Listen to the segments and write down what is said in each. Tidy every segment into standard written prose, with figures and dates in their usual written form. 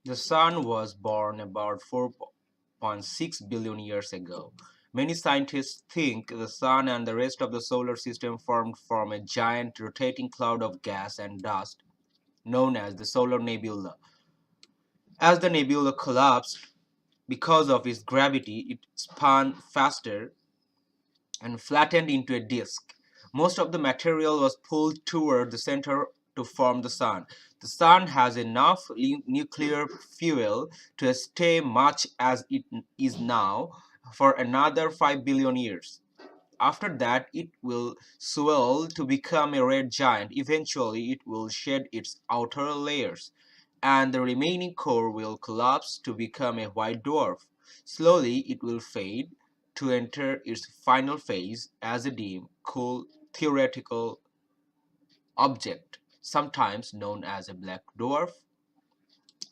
The Sun was born about 4.6 billion years ago. Many scientists think the Sun and the rest of the solar system formed from a giant rotating cloud of gas and dust known as the solar nebula. As the nebula collapsed because of its gravity, it spun faster and flattened into a disk. Most of the material was pulled toward the center to form the Sun. The Sun has enough nuclear fuel to stay much as it is now for another 5 billion years. After that, it will swell to become a red giant. Eventually, it will shed its outer layers, and the remaining core will collapse to become a white dwarf. Slowly, it will fade to enter its final phase as a dim, cool, theoretical object, sometimes known as a black dwarf.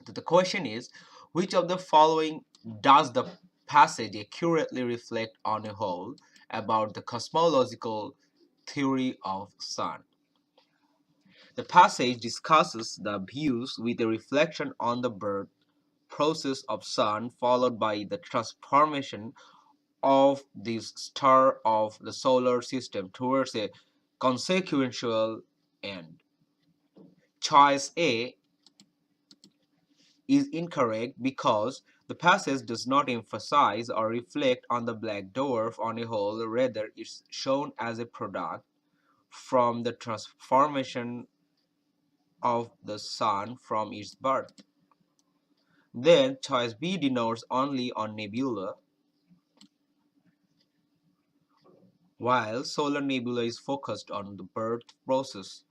The question is, which of the following does the passage accurately reflect on a whole about the cosmological theory of Sun? The passage discusses the views with a reflection on the birth process of Sun followed by the transformation of this star of the solar system towards a consequential end. Choice A is incorrect because the passage does not emphasize or reflect on the black dwarf on a whole, rather it's shown as a product from the transformation of the Sun from its birth. Then choice B denotes only on nebula, while solar nebula is focused on the birth process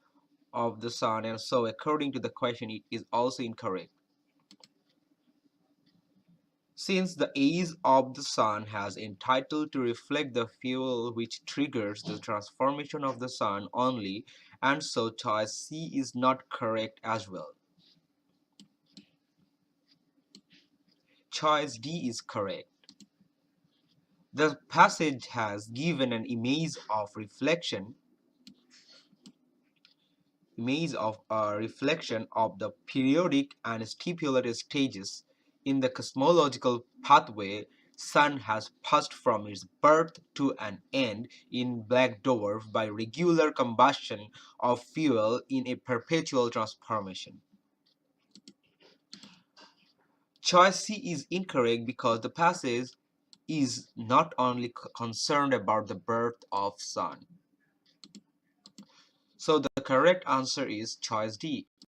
of the Sun, and so according to the question it is also incorrect. Since the age of the Sun has entitled to reflect the fuel which triggers the transformation of the Sun only, and so choice C is not correct as well. Choice D is correct. The passage has given an image of reflection of the periodic and stipulated stages in the cosmological pathway Sun has passed from its birth to an end in black dwarf by regular combustion of fuel in a perpetual transformation. Choice C is incorrect because the passage is not only concerned about the birth of Sun. So the correct answer is choice D.